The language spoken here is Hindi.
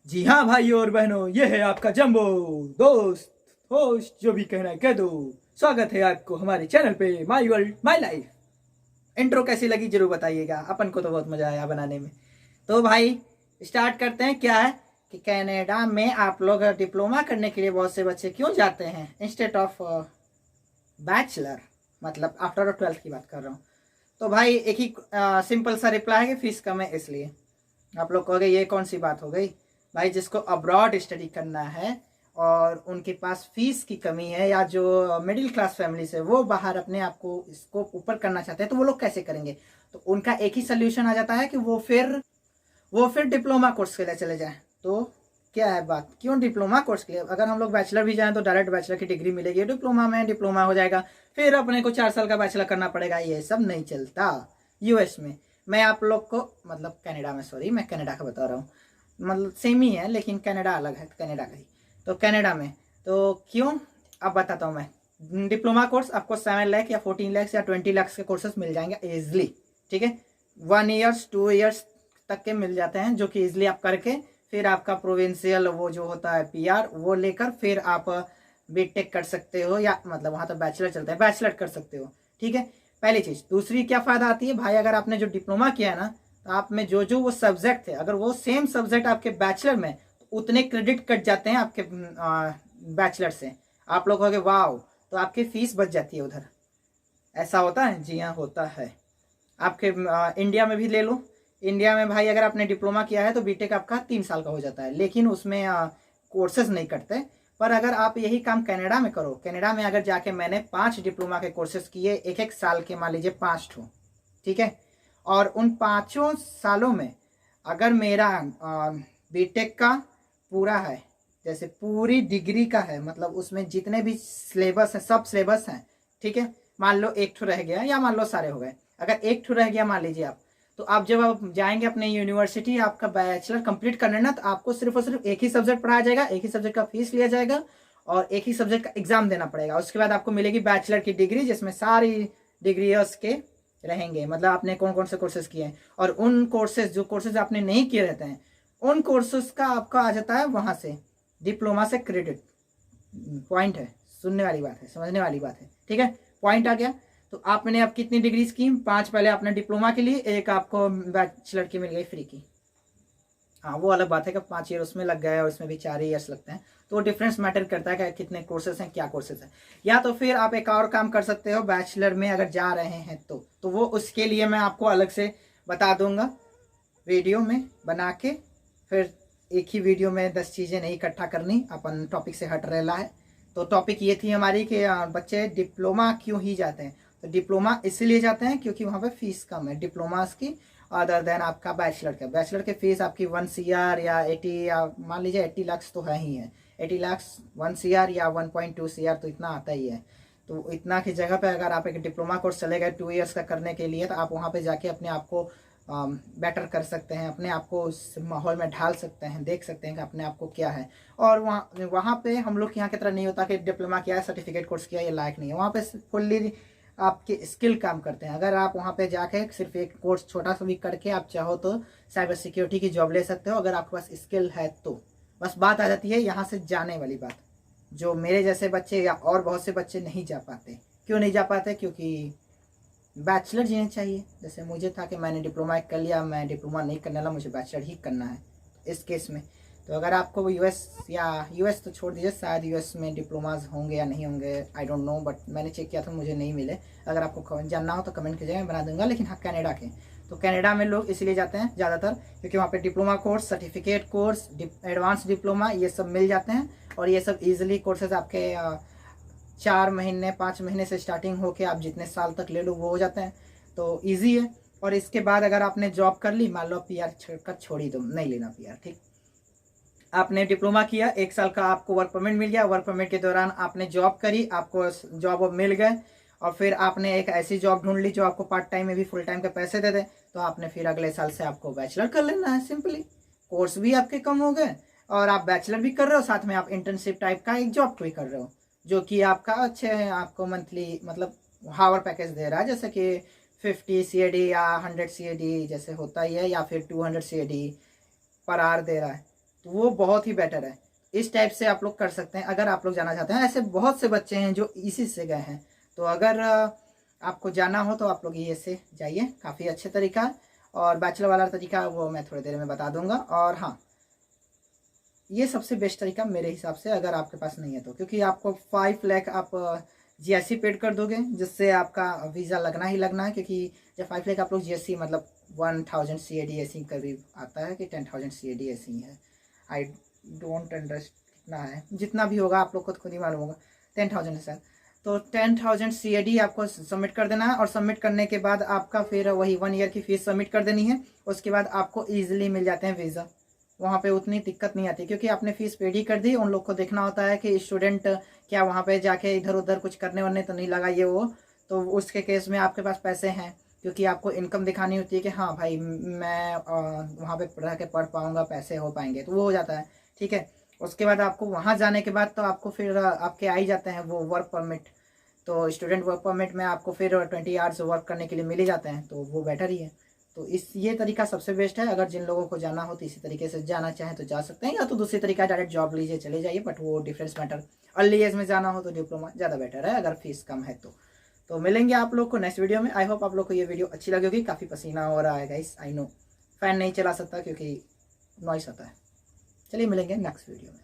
जी हाँ भाइयों और बहनों, ये है आपका जंबो दोस्त होस्ट, जो भी कहना है कह दो। स्वागत है आपको हमारे चैनल पे my world my life. Intro कैसी लगी जरूर बताइएगा, अपन को तो बहुत मजा आया बनाने में। तो भाई स्टार्ट करते हैं। क्या है कि कनाडा में आप लोग डिप्लोमा करने के लिए बहुत से बच्चे क्यों जाते हैं इंस्टेड ऑफ बैचलर, मतलब आफ्टर 12th की बात कर रहा हूँ। तो भाई एक ही सिंपल सा रिप्लाई है कि फीस कम है इसलिए। आप लोग कहोगे ये कौन सी बात हो गई भाई, जिसको अब्रॉड स्टडी करना है और उनके पास फीस की कमी है, या जो मिडिल क्लास फैमिली से वो बाहर अपने आप को इसको ऊपर करना चाहते हैं, तो वो लोग कैसे करेंगे? तो उनका एक ही सोल्यूशन आ जाता है कि वो फिर डिप्लोमा कोर्स के लिए चले जाएं। तो क्या है बात, क्यों डिप्लोमा कोर्स के लिए? अगर हम लोग बैचलर भी जाएं तो डायरेक्ट बैचलर की डिग्री मिलेगी, डिप्लोमा में डिप्लोमा हो जाएगा, फिर अपने को 4 साल का बैचलर करना पड़ेगा। ये सब नहीं चलता यूएस में। मैं आप लोग को मतलब कनाडा में, सॉरी मैं कनाडा का बता रहा हूँ, मतलब सेम ही है लेकिन कनाडा अलग है, कनाडा का ही। तो कनाडा में तो क्यों, अब बताता हूँ मैं। डिप्लोमा कोर्स आपको 7 लाख या 14 लाख या 20 लाख के कोर्सेज मिल जाएंगे ईजिली, ठीक है। 1 ईयर्स 2 ईयर्स तक के मिल जाते हैं, जो कि ईजिली आप करके फिर आपका प्रोविंशियल वो जो होता है पीआर वो लेकर फिर आप बीटेक कर सकते हो, या मतलब वहाँ तो बैचलर चलता है, बैचलर कर सकते हो, ठीक है। पहली चीज़। दूसरी क्या फ़ायदा आती है भाई, अगर आपने जो डिप्लोमा किया है ना, तो आप में जो जो वो सब्जेक्ट थे, अगर वो सेम सब्जेक्ट आपके बैचलर में, तो उतने क्रेडिट कट जाते हैं आपके बैचलर से। आप लोग कहोगे वाह, तो आपकी फीस बच जाती है उधर। ऐसा होता है? जी हाँ होता है। आपके इंडिया में भी ले लो। इंडिया में भाई अगर आपने डिप्लोमा किया है तो बीटेक आपका 3 साल का हो जाता है, लेकिन उसमें कोर्सेज नहीं कटते। पर अगर आप यही काम कनाडा में करो, कनाडा में अगर जाके मैंने 5 डिप्लोमा के कोर्सेज किए, एक एक साल के, मान लीजिए 5 ठो, ठीक है। और उन 5 सालों में अगर मेरा बीटेक का पूरा है, जैसे पूरी डिग्री का है, मतलब उसमें जितने भी सिलेबस हैं सब सिलेबस हैं, ठीक है। मान लो एक ठो रह गया, या मान लो सारे हो गए, अगर एक ठो रह गया मान लीजिए आप, तो आप जब आप जाएंगे अपने यूनिवर्सिटी, आपका बैचलर कंप्लीट करना ना, तो आपको सिर्फ और सिर्फ एक ही सब्जेक्ट पढ़ाया जाएगा, एक ही सब्जेक्ट का फीस लिया जाएगा और एक ही सब्जेक्ट का एग्जाम देना पड़ेगा। उसके बाद आपको मिलेगी बैचलर की डिग्री, जिसमें सारी डिग्री उसके रहेंगे, मतलब आपने कौन कौन से कोर्सेज किए हैं। और उन कोर्सेज, जो कोर्सेज आपने नहीं किए रहते हैं, उन कोर्सेज का आपका आ जाता है वहां से डिप्लोमा से क्रेडिट। पॉइंट है, सुनने वाली बात है, समझने वाली बात है, ठीक है। पॉइंट आ गया। तो आपने अब कितनी डिग्रीज की? 5 पहले आपने डिप्लोमा के लिए, एक आपको बैचलर की मिल गई फ्री की। हाँ वो अलग बात है कि 5 ईयर उसमें लग गए और उसमें भी 4 ईयर्स लगते हैं, तो डिफरेंस मैटर करता है कि कितने कोर्सेज हैं, क्या कोर्सेज हैं। या तो फिर आप एक और काम कर सकते हो, बैचलर में अगर जा रहे हैं तो वो उसके लिए मैं आपको अलग से बता दूंगा वीडियो में बना के। फिर एक ही वीडियो में 10 चीज़ें नहीं इकट्ठा करनी, अपन टॉपिक से हट रहा है। तो टॉपिक ये थी हमारी कि बच्चे डिप्लोमा क्यों ही जाते हैं। तो डिप्लोमा इसीलिए जाते हैं क्योंकि वहाँ पे फीस कम है डिप्लोमास की, अदर देन आपका बैचलर के फीस आपकी 1 CR या 80, या मान लीजिए 80 लाख तो है ही है। 80 लाख 1 CR या 1.2 CR तो इतना आता ही है। तो इतना की जगह पे अगर आप एक डिप्लोमा कोर्स चले गए 2 ईयर्स का करने के लिए, तो आप वहाँ पे जाके अपने आप को बेटर कर सकते हैं, अपने आप को उस माहौल में ढाल सकते हैं, देख सकते हैं कि अपने आप को क्या है। और वहाँ पे हम लोग यहाँ की तरह नहीं होता कि डिप्लोमा किया है, सर्टिफिकेट कोर्स किया, ये लायक नहीं है। वहाँ पे फुल्ली आपके स्किल काम करते हैं। अगर आप वहाँ पे जाके सिर्फ एक कोर्स छोटा सा भी करके आप चाहो तो साइबर सिक्योरिटी की जॉब ले सकते हो, अगर आपके पास स्किल है तो। बस बात आ जाती है यहाँ से जाने वाली बात, जो मेरे जैसे बच्चे या और बहुत से बच्चे नहीं जा पाते। क्यों नहीं जा पाते? क्योंकि बैचलर जीने चाहिए। जैसे मुझे था कि मैंने डिप्लोमा कर लिया, मैं डिप्लोमा नहीं करने वाला, मुझे बैचलर ही करना है इस केस में। तो अगर आपको यूएस तो छोड़ दीजिए, शायद यूएस में डिप्लोमाज होंगे या नहीं होंगे, आई डोंट नो, बट मैंने चेक किया था मुझे नहीं मिले। अगर आपको जानना हो तो कमेंट कीजिएगा, मैं बना दूंगा। लेकिन हाँ कनाडा के, तो कनाडा में लोग इसलिए जाते हैं ज़्यादातर क्योंकि वहाँ पे diploma course, certificate course, advance diploma ये सब मिल जाते हैं। और ये सब ईजिली कोर्सेज आपके 4 महीने 5 महीने से स्टार्टिंग होके आप जितने साल तक ले लो वो हो जाते हैं। तो ईजी है। और इसके बाद अगर आपने जॉब कर ली, मान लो पीआर छोड़ ही दो, नहीं लेना पीआर, ठीक। आपने डिप्लोमा किया, 1 साल का आपको वर्क परमिट मिल गया, वर्क परमिट के दौरान आपने जॉब करी, आपको जॉब मिल गए, और फिर आपने एक ऐसी जॉब ढूंढ ली जो आपको पार्ट टाइम में भी फुल टाइम के पैसे दे दे, तो आपने फिर अगले साल से आपको बैचलर कर लेना है सिंपली। कोर्स भी आपके कम हो गए और आप बैचलर भी कर रहे हो, साथ में आप इंटर्नशिप टाइप का एक जॉब भी कर रहे हो, जो कि आपका अच्छे है, आपको मंथली मतलब हावर पैकेज दे रहा है, जैसे कि 50 CAD या 100 CAD जैसे होता ही है, या फिर 200 CAD पर आवर दे रहा है, तो वो बहुत ही बेटर है। इस टाइप से आप लोग कर सकते हैं अगर आप लोग जाना चाहते हैं। ऐसे बहुत से बच्चे हैं जो इसी से गए हैं, तो अगर आपको जाना हो तो आप लोग ये से जाइए, काफ़ी अच्छे तरीका है। और बैचलर वाला तरीका वो मैं थोड़ी देर में बता दूंगा। और हाँ, ये सबसे बेस्ट तरीका मेरे हिसाब से, अगर आपके पास नहीं है तो, क्योंकि आपको 5 लाख आप जीएससी पेड कर दोगे, जिससे आपका वीज़ा लगना ही लगना है। क्योंकि जब 5 लाख आप लोग जीएससी मतलब 1000 CAD ऐसी करीब आता है कि 10,000 CAD ऐसी ही है, आई डोंट अंडरस्टैंड कितना है, जितना भी होगा आप लोग खुद ही मालूम होगा, 10,000 है सर। तो 10,000 CAD आपको सबमिट कर देना है। और सबमिट करने के बाद आपका फिर वही 1 ईयर की फीस सबमिट कर देनी है। उसके बाद आपको ईजिली मिल जाते हैं वीज़ा, वहाँ पे उतनी दिक्कत नहीं आती, क्योंकि आपने फीस पेड ही कर दी। उन लोग को देखना होता है कि स्टूडेंट क्या वहाँ पे जाके इधर उधर कुछ करने वरने तो नहीं लगा ये वो। तो उसके केस में आपके पास पैसे हैं, क्योंकि आपको इनकम दिखानी होती है कि हाँ भाई मैं वहाँ पे रह के पढ़ पाऊँगा, पैसे हो पाएंगे, तो वो हो जाता है। ठीक है, उसके बाद आपको वहाँ जाने के बाद तो आपको फिर आपके आ ही जाते हैं वो वर्क परमिट। तो स्टूडेंट वर्क परमिट में आपको फिर 20 आवर्स वर्क करने के लिए मिल ही जाते हैं, तो वो बेटर ही है। तो ये तरीका सबसे बेस्ट है। अगर जिन लोगों को जाना हो तो इसी तरीके से जाना चाहें तो जा सकते हैं, या तो दूसरी तरीका डायरेक्ट जॉब लीजिए चले जाइए, बट वो डिफरेंस मैटर। अर्ली एज में जाना हो तो डिप्लोमा ज़्यादा बेटर है अगर फीस कम है तो मिलेंगे आप लोग को नेक्स्ट वीडियो में। आई होप आप लोग को ये वीडियो अच्छी लगी होगी। काफ़ी पसीना हो रहा है गाइस, आई नो। फैन नहीं चला सकता क्योंकि नॉइस आता है। चलिए मिलेंगे नेक्स्ट वीडियो में।